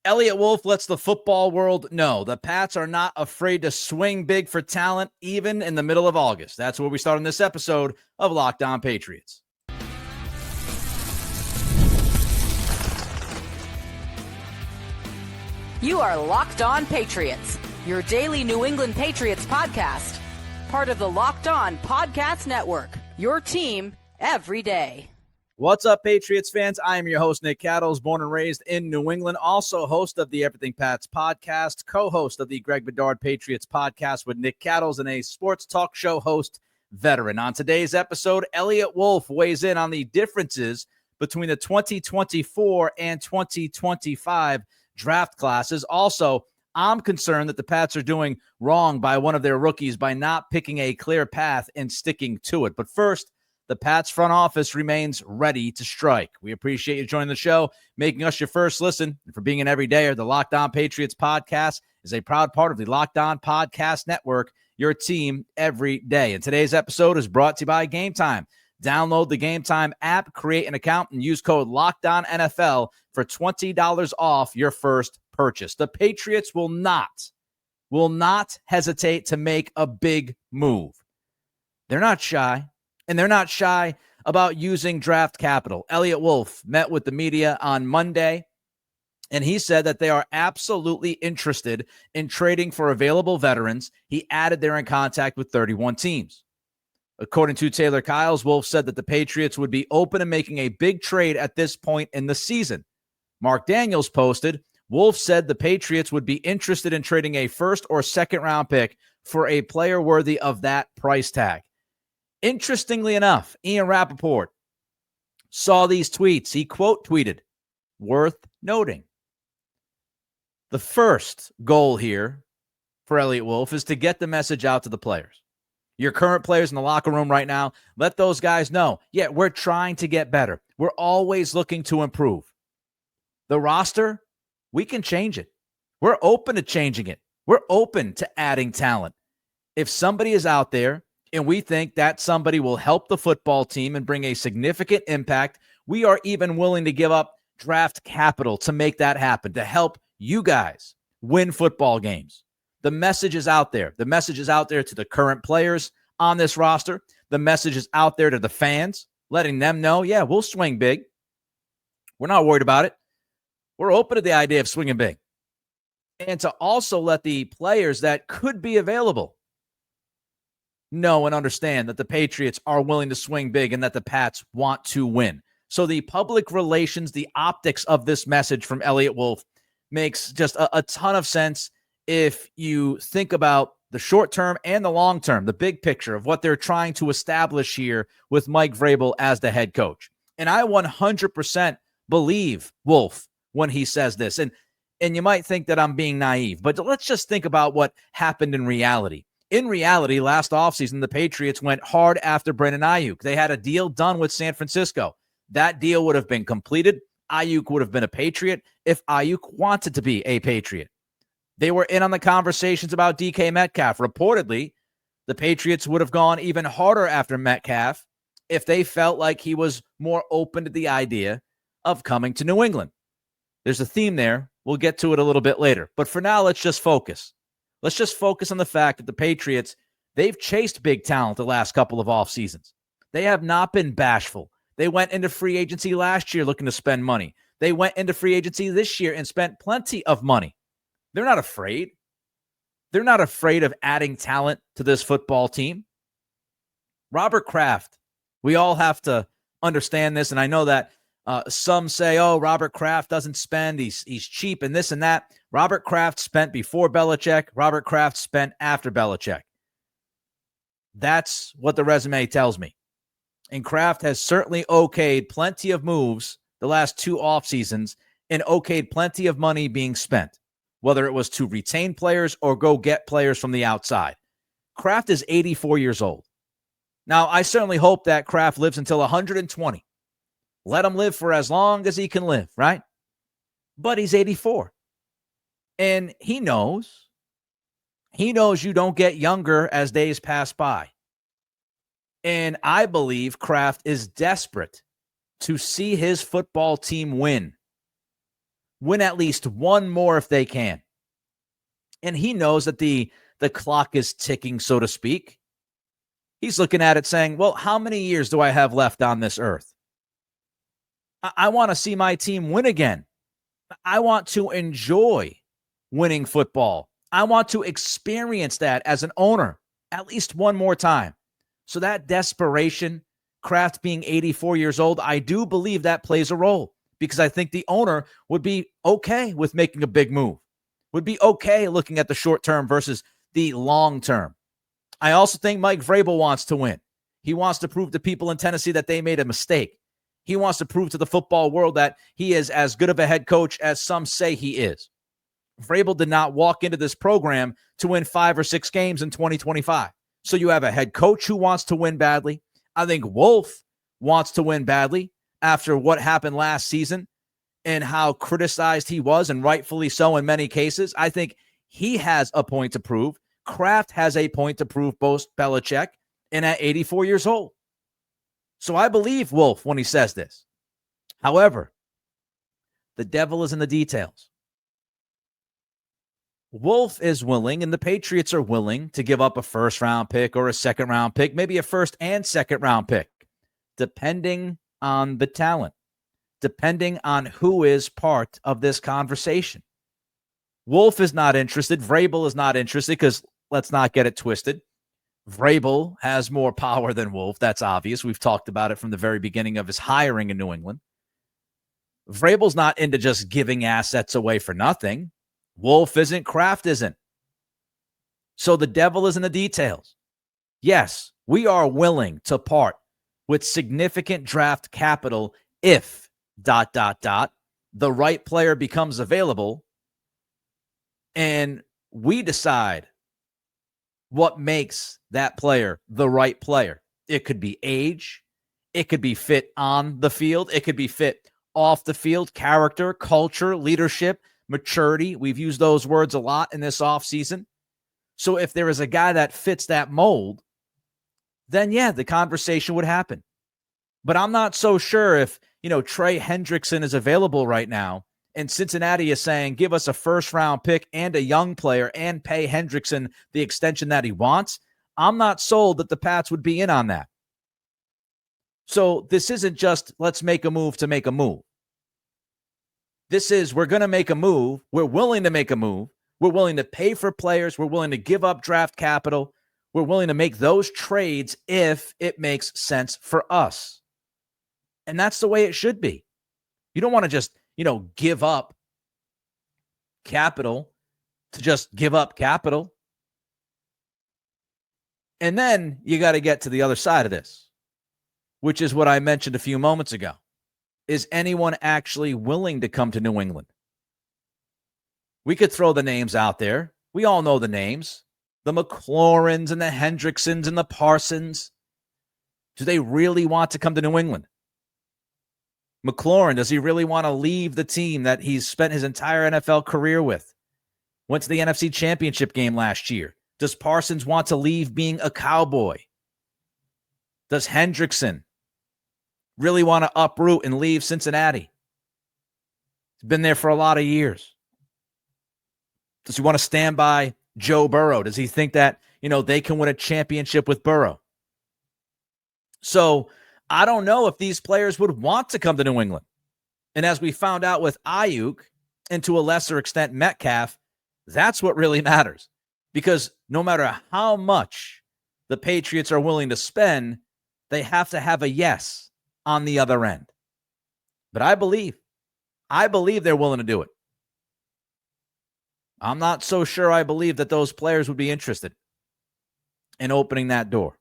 Eliot Wolf lets the football world know the Pats are not afraid to swing big for talent, even in the middle of August. That's where we start on this episode of Locked On Patriots. You are Locked On Patriots, your daily New England Patriots podcast. Part of the Locked On Podcast Network, your team every day. What's up, Patriots fans? I am your host, Nick Cattles, born and raised in New England, also host of the Everything Pats podcast, co-host of the Greg Bedard Patriots podcast with Nick Cattles, and a sports talk show host veteran. On today's episode, Eliot Wolf weighs in on the differences between the 2024 and 2025 draft classes. Also, I'm concerned that the Pats are doing wrong by one of their rookies by not picking a clear path and sticking to it. But first, the Pats front office remains ready to strike. We appreciate you joining the show, making us your first listen, and for being an everydayer. The Locked On Patriots podcast is a proud part of the Locked On Podcast Network, your team every day. And today's episode is brought to you by Game Time. Download the Game Time app, create an account, and use code LOCKEDONNFL for $20 off your first purchase. The Patriots will not hesitate to make a big move. They're not shy. And they're not shy about using draft capital. Eliot Wolf met with the media on Monday, and he said that they are absolutely interested in trading for available veterans. He added they're in contact with 31 teams. According to Taylor Kyles, Wolf said that the Patriots would be open to making a big trade at this point in the season. Mark Daniels posted, Wolf said the Patriots would be interested in trading a first or second round pick for a player worthy of that price tag. Interestingly enough, Ian Rappaport saw these tweets. He quote tweeted, worth noting. The first goal here for Eliot Wolf is to get the message out to the players. Your current players in the locker room right now, let those guys know, yeah, we're trying to get better. We're always looking to improve. The roster, we can change it. We're open to changing it. We're open to adding talent. If somebody is out there and we think that somebody will help the football team and bring a significant impact, we are even willing to give up draft capital to make that happen, to help you guys win football games. The message is out there. The message is out there to the current players on this roster. The message is out there to the fans, letting them know, yeah, we'll swing big. We're not worried about it. We're open to the idea of swinging big. And to also let the players that could be available know and understand that the Patriots are willing to swing big and that the Pats want to win. So the public relations, the optics of this message from Eliot Wolf makes just a ton of sense if you think about the short term and the long term, the big picture of what they're trying to establish here with Mike Vrabel as the head coach. And I 100% believe Wolf when he says this. And you might think that I'm being naive, but let's just think about what happened in reality. In reality, last offseason, the Patriots went hard after Brandon Ayuk. They had a deal done with San Francisco. That deal would have been completed. Ayuk would have been a Patriot if Ayuk wanted to be a Patriot. They were in on the conversations about DK Metcalf. Reportedly, the Patriots would have gone even harder after Metcalf if they felt like he was more open to the idea of coming to New England. There's a theme there. We'll get to it a little bit later. But for now, let's just focus. Let's just focus on the fact that the Patriots, they've chased big talent the last couple of off seasons. They have not been bashful. They went into free agency last year looking to spend money. They went into free agency this year and spent plenty of money. They're not afraid. They're not afraid of adding talent to this football team. Robert Kraft, we all have to understand this, and I know that some say, oh, Robert Kraft doesn't spend. He's cheap and this and that. Robert Kraft spent before Belichick. Robert Kraft spent after Belichick. That's what the resume tells me. And Kraft has certainly okayed plenty of moves the last two off seasons and okayed plenty of money being spent, whether it was to retain players or go get players from the outside. Kraft is 84 years old. Now, I certainly hope that Kraft lives until 120. Let him live for as long as he can live, right? But he's 84. And he knows you don't get younger as days pass by. And I believe Kraft is desperate to see his football team win. win at least one more if they can. And he knows that the clock is ticking, so to speak. He's looking at it saying, well, how many years do I have left on this earth? I want to see my team win again. I want to enjoy winning football. I want to experience that as an owner at least one more time. So that desperation, Kraft being 84 years old, I do believe that plays a role, because I think the owner would be okay with making a big move, would be okay looking at the short term versus the long term. I also think Mike Vrabel wants to win. He wants to prove to people in Tennessee that they made a mistake. He wants to prove to the football world that he is as good of a head coach as some say he is. Vrabel did not walk into this program to win 5 or 6 games in 2025. So you have a head coach who wants to win badly. I think Wolf wants to win badly after what happened last season and how criticized he was, and rightfully so in many cases. I think he has a point to prove. Kraft has a point to prove, both Belichick, and at 84 years old. So I believe Wolf when he says this. However, the devil is in the details. Wolf is willing, and the Patriots are willing, to give up a first-round pick or a second-round pick, maybe a first and second-round pick, depending on the talent, depending on who is part of this conversation. Wolf is not interested. Vrabel is not interested, because let's not get it twisted. Vrabel has more power than Wolf. That's obvious. We've talked about it from the very beginning of his hiring in New England. Vrabel's not into just giving assets away for nothing. Wolf isn't. Kraft isn't. So the devil is in the details. Yes, we are willing to part with significant draft capital if ... the right player becomes available, and we decide what makes that player the right player. It could be age. It could be fit on the field. It could be fit off the field, character, culture, leadership, maturity. We've used those words a lot in this offseason. So if there is a guy that fits that mold, then yeah, the conversation would happen. But I'm not so sure if, Trey Hendrickson is available right now, and Cincinnati is saying, give us a first-round pick and a young player and pay Hendrickson the extension that he wants. I'm not sold that the Pats would be in on that. So this isn't just let's make a move to make a move. This is, we're going to make a move. We're willing to make a move. We're willing to pay for players. We're willing to give up draft capital. We're willing to make those trades if it makes sense for us. And that's the way it should be. You don't want to just, give up capital to just give up capital. And then you got to get to the other side of this, which is what I mentioned a few moments ago. Is anyone actually willing to come to New England? We could throw the names out there. We all know the names. The McLaurins and the Hendricksons and the Parsons. Do they really want to come to New England? McLaurin, does he really want to leave the team that he's spent his entire NFL career with? Went to the NFC Championship game last year. Does Parsons want to leave being a Cowboy? Does Hendrickson really want to uproot and leave Cincinnati? He's been there for a lot of years. Does he want to stand by Joe Burrow? Does he think that, they can win a championship with Burrow? So I don't know if these players would want to come to New England. And as we found out with Ayuk, and to a lesser extent Metcalf, that's what really matters. Because no matter how much the Patriots are willing to spend, they have to have a yes on the other end. But I believe they're willing to do it. I'm not so sure I believe that those players would be interested in opening that door.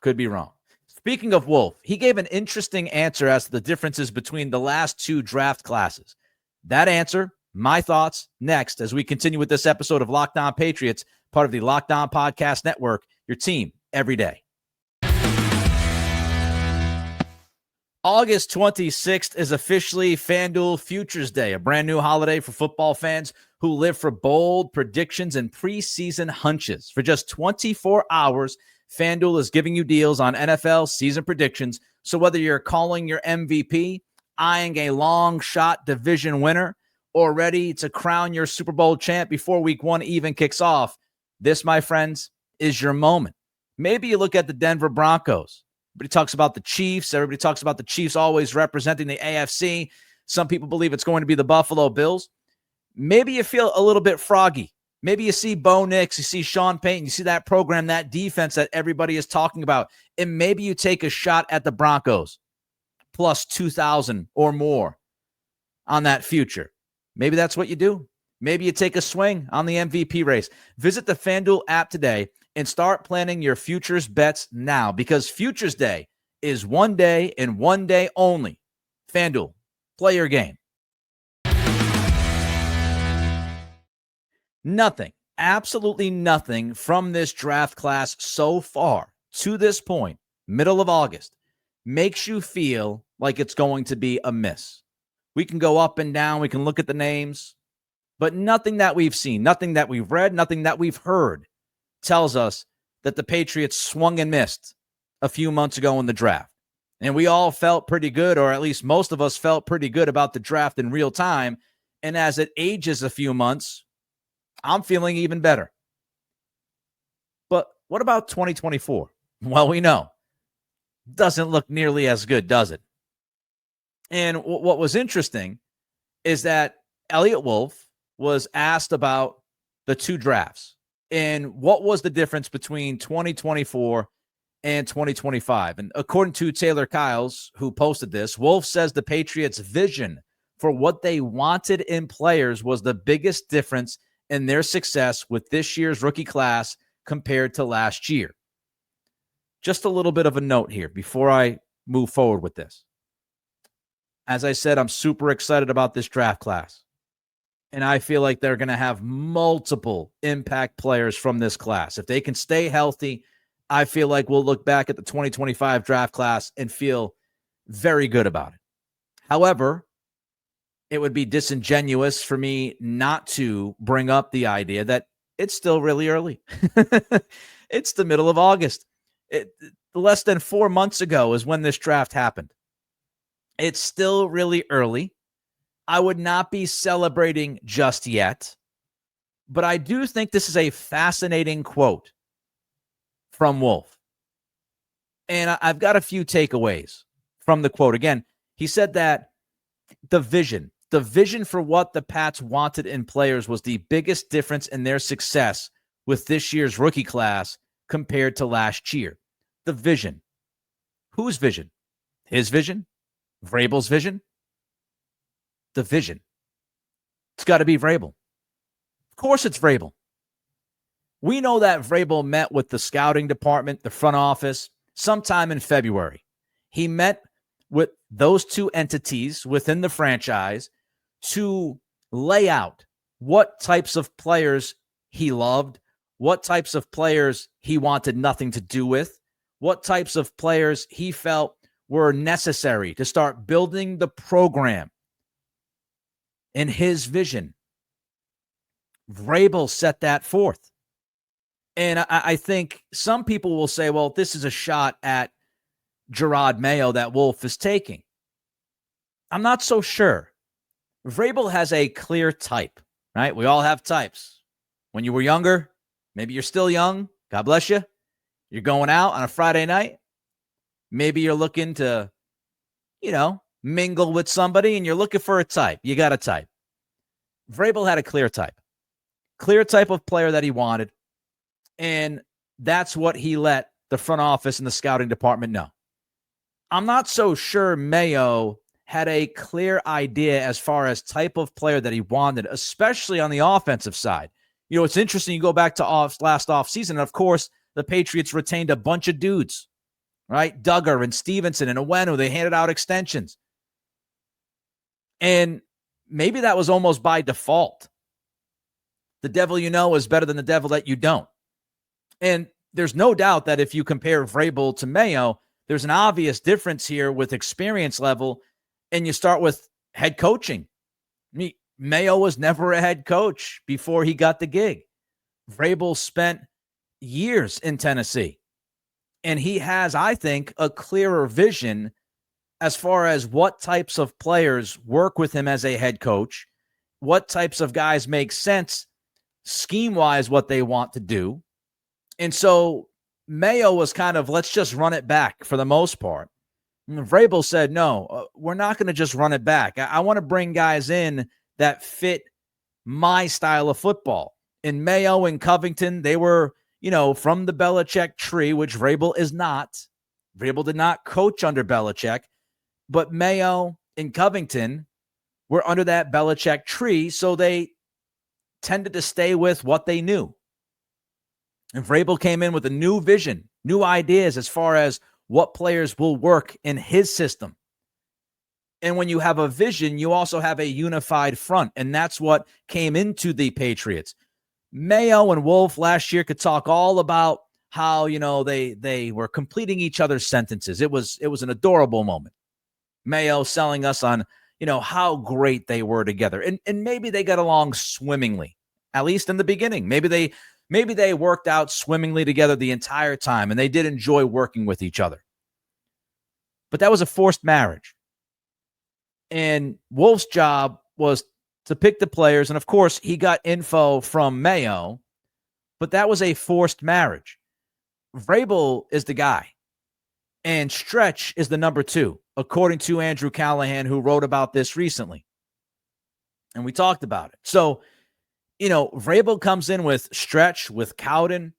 Could be wrong. Speaking of Wolf, he gave an interesting answer as to the differences between the last 2 draft classes. That answer, my thoughts, next as we continue with this episode of Locked On Patriots, part of the Locked On Podcast Network, your team every day. August 26th is officially FanDuel Futures Day, a brand new holiday for football fans who live for bold predictions and preseason hunches. For just 24 hours, FanDuel is giving you deals on NFL season predictions. So whether you're calling your MVP, eyeing a long shot division winner, or ready to crown your Super Bowl champ before week 1 even kicks off, this, my friends, is your moment. Maybe you look at the Denver Broncos. Everybody talks about the Chiefs. Everybody talks about the Chiefs always representing the AFC. Some people believe it's going to be the Buffalo Bills. Maybe you feel a little bit froggy. Maybe you see Bo Nix, you see Sean Payton, you see that program, that defense that everybody is talking about, and maybe you take a shot at the Broncos, plus 2,000 or more on that future. Maybe that's what you do. Maybe you take a swing on the MVP race. Visit the FanDuel app today and start planning your futures bets now, because Futures Day is one day and one day only. FanDuel, play your game. Nothing, absolutely nothing from this draft class so far to this point, middle of August, makes you feel like it's going to be a miss. We can go up and down, we can look at the names, but nothing that we've seen, nothing that we've read, nothing that we've heard tells us that the Patriots swung and missed a few months ago in the draft. And we all felt pretty good, or at least most of us felt pretty good about the draft in real time. And as it ages a few months, I'm feeling even better. But what about 2024? Well, we know. Doesn't look nearly as good, does it? And what was interesting is that Eliot Wolf was asked about the two drafts and what was the difference between 2024 and 2025. And according to Taylor Kiles, who posted this, Wolf says the Patriots' vision for what they wanted in players was the biggest difference in their success with this year's rookie class compared to last year. Just a little bit of a note here before I move forward with this. As I said, I'm super excited about this draft class. And I feel like they're going to have multiple impact players from this class. If they can stay healthy, I feel like we'll look back at the 2025 draft class and feel very good about it. However, it would be disingenuous for me not to bring up the idea that it's still really early. It's the middle of August. Less than 4 months ago is when this draft happened. It's still really early. I would not be celebrating just yet, but I do think this is a fascinating quote from Wolf. And I've got a few takeaways from the quote. Again, he said that the vision for what the Pats wanted in players was the biggest difference in their success with this year's rookie class compared to last year. The vision. Whose vision? His vision? Vrabel's vision? The vision. It's got to be Vrabel. Of course it's Vrabel. We know that Vrabel met with the scouting department, the front office, sometime in February. He met with those two entities within the franchise to lay out what types of players he loved, what types of players he wanted nothing to do with, what types of players he felt were necessary to start building the program in his vision. Vrabel set that forth. And I think some people will say, well, this is a shot at Gerard Mayo that Wolf is taking. I'm not so sure. Vrabel has a clear type, right? We all have types. When you were younger, maybe you're still young. God bless you. You're going out on a Friday night. Maybe you're looking to, mingle with somebody and you're looking for a type. You got a type. Vrabel had a clear type of player that he wanted. And that's what he let the front office and the scouting department know. I'm not so sure Mayo had a clear idea as far as type of player that he wanted, especially on the offensive side. It's interesting. You go back to last offseason, and of course, the Patriots retained a bunch of dudes, right? Duggar and Stevenson and Owenu. They handed out extensions. And maybe that was almost by default. The devil you know is better than the devil that you don't. And there's no doubt that if you compare Vrabel to Mayo, there's an obvious difference here with experience level, and you start with head coaching. Mayo was never a head coach before he got the gig. Vrabel spent years in Tennessee, and he has, I think, a clearer vision as far as what types of players work with him as a head coach, what types of guys make sense scheme-wise, what they want to do. And so Mayo was kind of, let's just run it back for the most part. And Vrabel said, no, we're not going to just run it back. I want to bring guys in that fit my style of football. In Mayo and Covington, they were, from the Belichick tree, which Vrabel is not. Vrabel did not coach under Belichick, but Mayo and Covington were under that Belichick tree, so they tended to stay with what they knew. And Vrabel came in with a new vision, new ideas as far as what players will work in his system. And when you have a vision, you also have a unified front, and that's what came into the Patriots. Mayo and Wolf last year could talk all about how, they were completing each other's sentences. It was an adorable moment. Mayo selling us on, how great they were together. And maybe they got along swimmingly, at least in the beginning. Maybe they worked out swimmingly together the entire time, and they did enjoy working with each other. But that was a forced marriage. And Wolf's job was to pick the players, and of course, he got info from Mayo, but that was a forced marriage. Vrabel is the guy, and Stretch is the number 2, according to Andrew Callahan, who wrote about this recently. And we talked about it. So, Vrabel comes in with Stretch, with Cowden.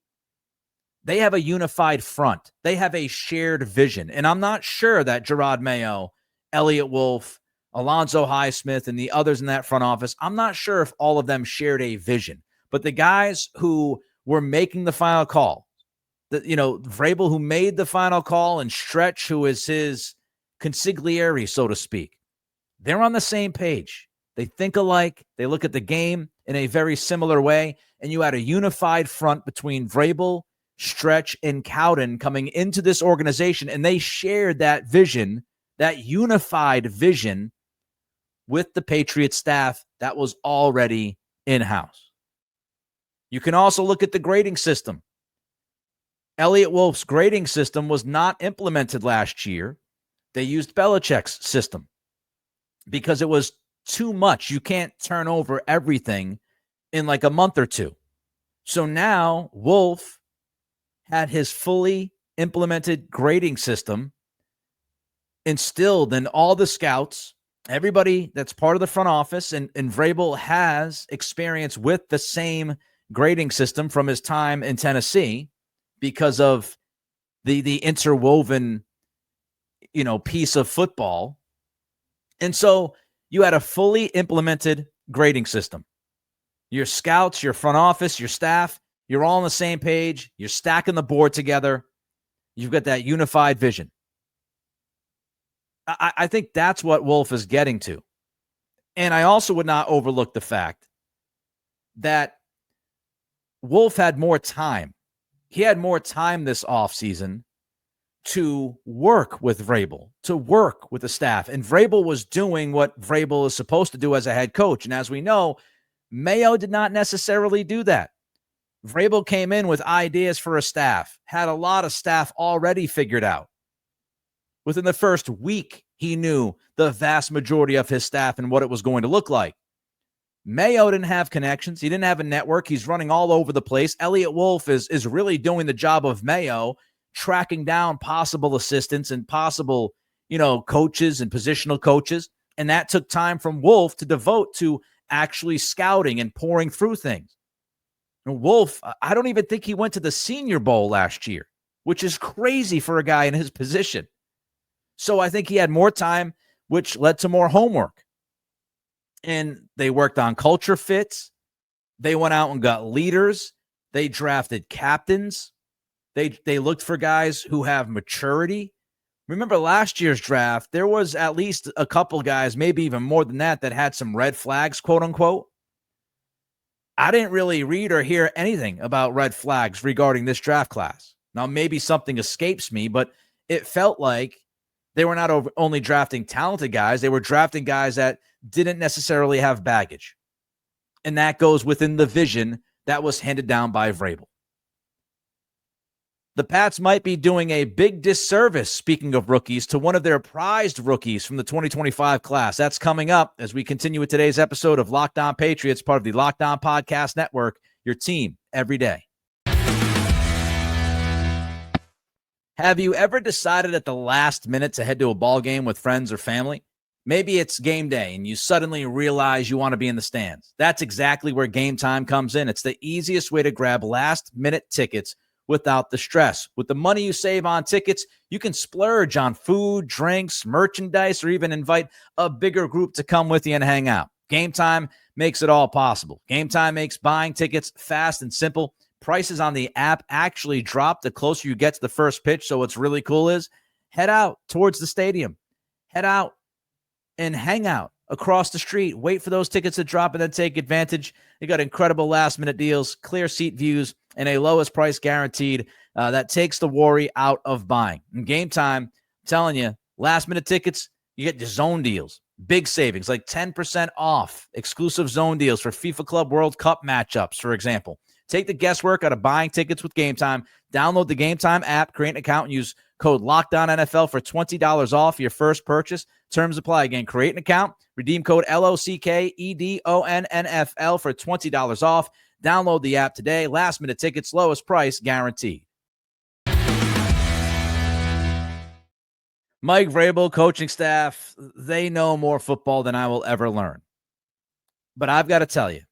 They have a unified front. They have a shared vision. And I'm not sure that Gerard Mayo, Eliot Wolf, Alonzo Highsmith, and the others in that front office, I'm not sure if all of them shared a vision. But the guys who were making the final call, Vrabel, who made the final call, and Stretch, who is his consigliere, so to speak, they're on the same page. They think alike. They look at the game in a very similar way. And you had a unified front between Vrabel, Stretch, and Cowden coming into this organization. And they shared that vision, that unified vision, with the Patriots staff that was already in-house. You can also look at the grading system. Eliot Wolf's grading system was not implemented last year. They used Belichick's system because it was too much. You can't turn over everything in like a month or two. So now Wolf had his fully implemented grading system instilled in all the scouts, everybody that's part of the front office, and Vrabel has experience with the same grading system from his time in Tennessee because of the interwoven, piece of football. And so you had a fully implemented grading system. Your scouts, your front office, your staff, you're all on the same page. You're stacking the board together. You've got that unified vision. I think that's what Wolf is getting to. And I also would not overlook the fact that Wolf had more time. He had more time this offseason to work with Vrabel, to work with the staff. And Vrabel was doing what Vrabel is supposed to do as a head coach. And as we know, Mayo did not necessarily do that. Vrabel came in with ideas for a staff, had a lot of staff already figured out. Within the first week, he knew the vast majority of his staff and what it was going to look like. Mayo didn't have connections. He didn't have a network. He's running all over the place. Eliot Wolf is really doing the job of Mayo, tracking down possible assistants and possible, coaches and positional coaches. And that took time from Wolf to devote to actually scouting and pouring through things. And Wolf, I don't even think he went to the Senior Bowl last year, which is crazy for a guy in his position. So I think he had more time, which led to more homework. And they worked on culture fits. They went out and got leaders. They drafted captains. They looked for guys who have maturity. Remember last year's draft, there was at least a couple guys, maybe even more than that had some red flags, quote unquote. I didn't really read or hear anything about red flags regarding this draft class. Now, maybe something escapes me, but it felt like they were not only drafting talented guys, they were drafting guys that didn't necessarily have baggage. And that goes within the vision that was handed down by Vrabel. The Pats might be doing a big disservice, speaking of rookies, to one of their prized rookies from the 2025 class. That's coming up as we continue with today's episode of Locked On Patriots, part of the Locked On Podcast Network, your team every day. Have you ever decided at the last minute to head to a ball game with friends or family? Maybe it's game day and you suddenly realize you want to be in the stands. That's exactly where Game Time comes in. It's the easiest way to grab last-minute tickets without the stress. With the money you save on tickets, you can splurge on food, drinks, merchandise, or even invite a bigger group to come with you and hang out. Game Time makes it all possible. Game Time makes buying tickets fast and simple. Prices on the app actually drop the closer you get to the first pitch. So what's really cool is head out towards the stadium. Head out and hang out across the street. Wait for those tickets to drop and then take advantage. They got incredible last-minute deals, clear seat views, and a lowest price guaranteed that takes the worry out of buying. In Game Time, I'm telling you, last-minute tickets, you get your zone deals. Big savings, like 10% off. Exclusive zone deals for FIFA Club World Cup matchups, for example. Take the guesswork out of buying tickets with Game Time. Download the Game Time app, create an account, and use code LOCKDOWNNFL for $20 off your first purchase. Terms apply. Again, create an account, redeem code LOCKEDONNFL for $20 off. Download the app today. Last-minute tickets, lowest price guaranteed. Mike Vrabel, coaching staff, they know more football than I will ever learn. But I've got to tell you,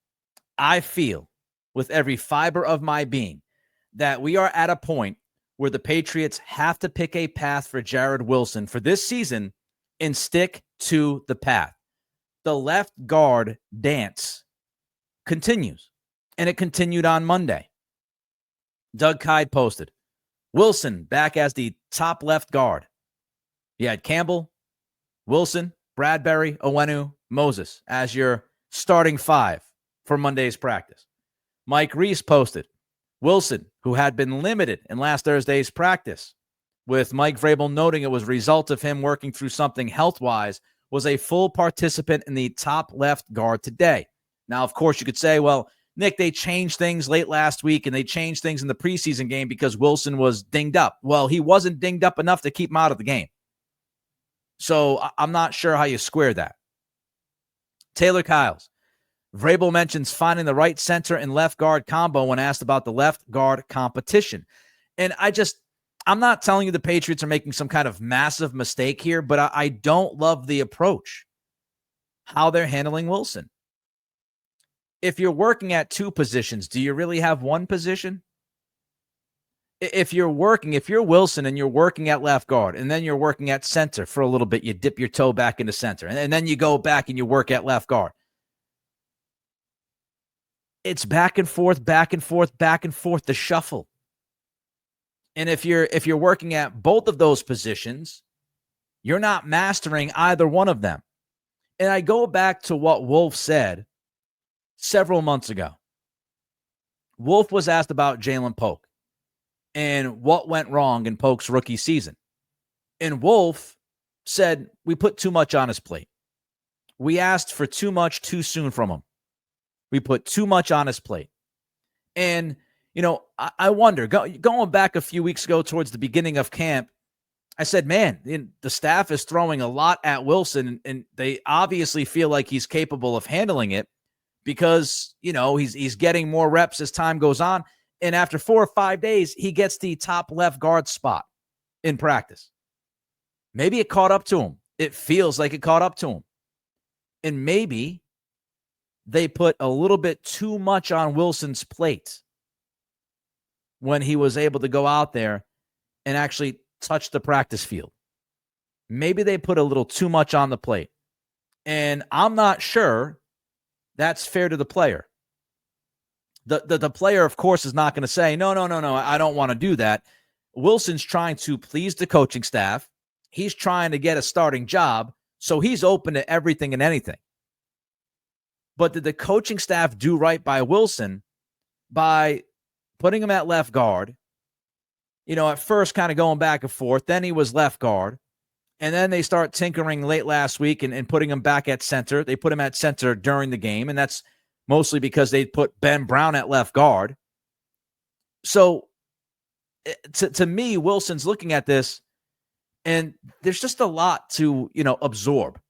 I feel with every fiber of my being that we are at a point where the Patriots have to pick a path for Jared Wilson for this season and stick to the path. The left guard dance continues, and it continued on Monday. Doug Kyde posted, Wilson back as the top left guard. You had Campbell, Wilson, Bradbury, Owenu, Moses as your starting five for Monday's practice. Mike Reese posted, Wilson, who had been limited in last Thursday's practice, with Mike Vrabel noting it was a result of him working through something health-wise, was a full participant in the top left guard today. Now, of course, you could say, well, Nick, they changed things late last week and they changed things in the preseason game because Wilson was dinged up. Well, he wasn't dinged up enough to keep him out of the game. So I'm not sure how you square that. Taylor Kyles. Vrabel mentions finding the right center and left guard combo when asked about the left guard competition. And I'm not telling you the Patriots are making some kind of massive mistake here, but I don't love the approach, how they're handling Wilson. If you're working at two positions, do you really have one position? If you're Wilson and you're working at left guard and then you're working at center for a little bit, you dip your toe back into center and then you go back and you work at left guard. It's back and forth, the shuffle. And if you're working at both of those positions, you're not mastering either one of them. And I go back to what Wolf said several months ago. Wolf was asked about Jalen Polk and what went wrong in Polk's rookie season. And Wolf said, we put too much on his plate. We asked for too much too soon from him. We put too much on his plate. And, I wonder, going back a few weeks ago towards the beginning of camp, I said, man, the staff is throwing a lot at Wilson, and they obviously feel like he's capable of handling it because, he's getting more reps as time goes on. And after 4 or 5 days, he gets the top left guard spot in practice. Maybe it caught up to him. It feels like it caught up to him. And maybe they put a little bit too much on Wilson's plate when he was able to go out there and actually touch the practice field. Maybe they put a little too much on the plate. And I'm not sure that's fair to the player. The player, of course, is not going to say, no, I don't want to do that. Wilson's trying to please the coaching staff. He's trying to get a starting job, so he's open to everything and anything. But did the coaching staff do right by Wilson by putting him at left guard? At first kind of going back and forth. Then he was left guard. And then they start tinkering late last week and putting him back at center. They put him at center during the game, and that's mostly because they put Ben Brown at left guard. So to me, Wilson's looking at this, and there's just a lot to, absorb.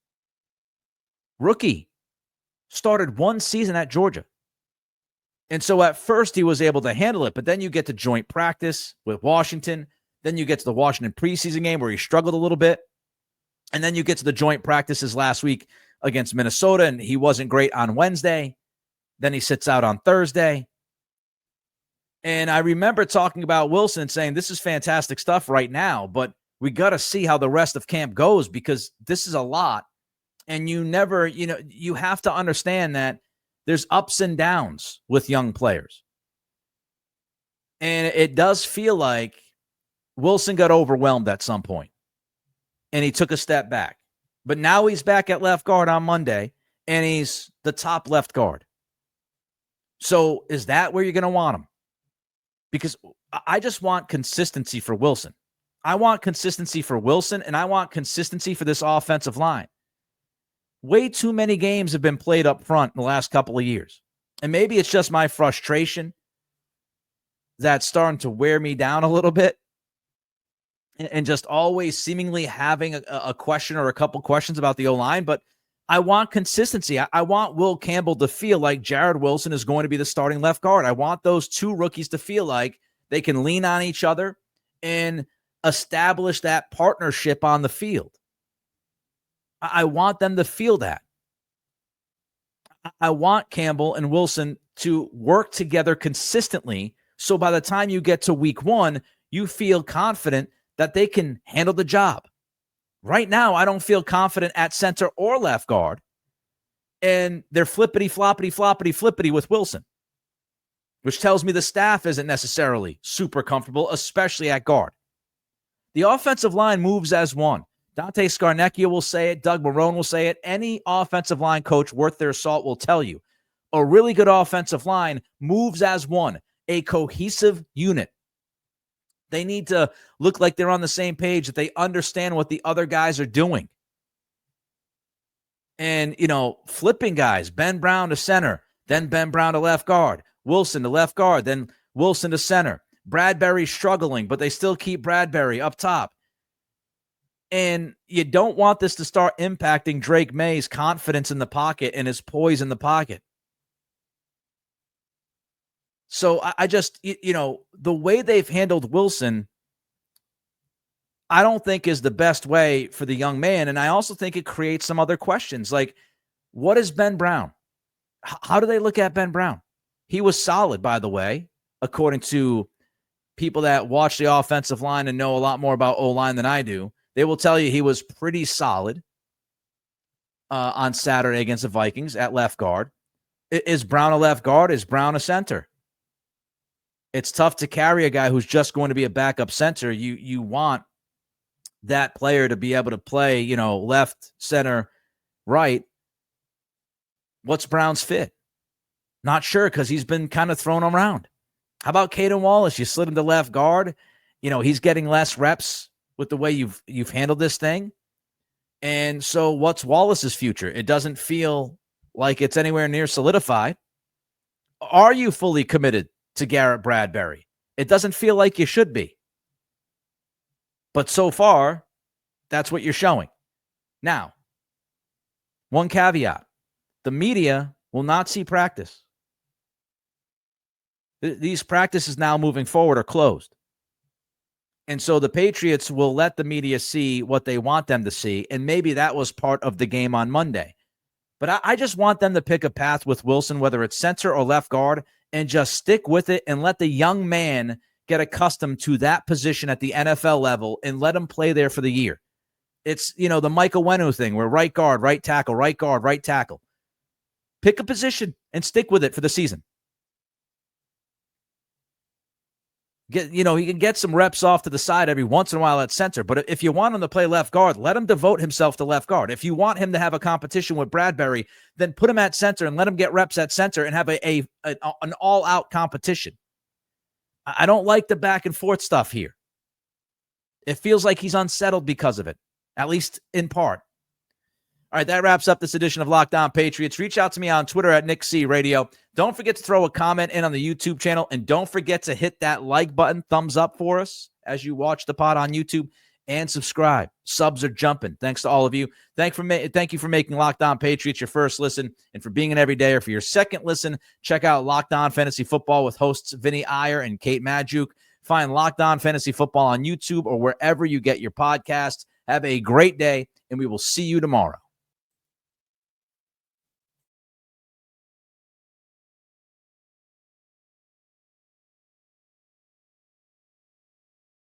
Rookie started one season at Georgia. And so at first he was able to handle it, but then you get to joint practice with Washington. Then you get to the Washington preseason game where he struggled a little bit. And then you get to the joint practices last week against Minnesota, and he wasn't great on Wednesday. Then he sits out on Thursday. And I remember talking about Wilson and saying, this is fantastic stuff right now, but we got to see how the rest of camp goes because this is a lot. And you never, you have to understand that there's ups and downs with young players. And it does feel like Wilson got overwhelmed at some point and he took a step back. But now he's back at left guard on Monday and he's the top left guard. So is that where you're going to want him? Because I just want consistency for Wilson. I want consistency for Wilson, and I want consistency for this offensive line. Way too many games have been played up front in the last couple of years. And maybe it's just my frustration that's starting to wear me down a little bit. And just always seemingly having a question or a couple questions about the O-line. But I want consistency. I want Will Campbell to feel like Jared Wilson is going to be the starting left guard. I want those two rookies to feel like they can lean on each other and establish that partnership on the field. I want them to feel that. I want Campbell and Wilson to work together consistently so by the time you get to week one, you feel confident that they can handle the job. Right now, I don't feel confident at center or left guard, and they're flippity with Wilson, which tells me the staff isn't necessarily super comfortable, especially at guard. The offensive line moves as one. Dante Scarnecchia will say it. Doug Marrone will say it. Any offensive line coach worth their salt will tell you. A really good offensive line moves as one, a cohesive unit. They need to look like they're on the same page, that they understand what the other guys are doing. And, flipping guys, Ben Brown to center, then Ben Brown to left guard, Wilson to left guard, then Wilson to center. Bradbury struggling, but they still keep Bradbury up top. And you don't want this to start impacting Drake May's confidence in the pocket and his poise in the pocket. So I just, the way they've handled Wilson, I don't think is the best way for the young man. And I also think it creates some other questions. Like, what is Ben Brown? How do they look at Ben Brown? He was solid, by the way, according to people that watch the offensive line and know a lot more about O-line than I do. They will tell you he was pretty solid on Saturday against the Vikings at left guard. Is Brown a left guard? Is Brown a center? It's tough to carry a guy who's just going to be a backup center. You want that player to be able to play, left, center, right. What's Brown's fit? Not sure because he's been kind of thrown around. How about Caden Wallace? You slid him to left guard. He's getting less reps with the way you've handled this thing. And so what's Wallace's future? It doesn't feel like it's anywhere near solidified. Are you fully committed to Garrett Bradbury? It doesn't feel like you should be. But so far, that's what you're showing. Now, one caveat. The media will not see practice. These practices now moving forward are closed. And so the Patriots will let the media see what they want them to see, and maybe that was part of the game on Monday. But I just want them to pick a path with Wilson, whether it's center or left guard, and just stick with it and let the young man get accustomed to that position at the NFL level and let him play there for the year. It's, the Michael Wenu thing where right guard, right tackle, right guard, right tackle. Pick a position and stick with it for the season. He can get some reps off to the side every once in a while at center. But if you want him to play left guard, let him devote himself to left guard. If you want him to have a competition with Bradbury, then put him at center and let him get reps at center and have an all-out competition. I don't like the back and forth stuff here. It feels like he's unsettled because of it, at least in part. All right, that wraps up this edition of Locked On Patriots. Reach out to me on Twitter at NickCRadio. Don't forget to throw a comment in on the YouTube channel, and don't forget to hit that like button, thumbs up for us as you watch the pod on YouTube, and subscribe. Subs are jumping. Thanks to all of you. Thank you for making Locked On Patriots your first listen, and for being an everydayer. For your second listen, check out Locked On Fantasy Football with hosts Vinny Iyer and Kate Maggiuk. Find Locked On Fantasy Football on YouTube or wherever you get your podcasts. Have a great day, and we will see you tomorrow.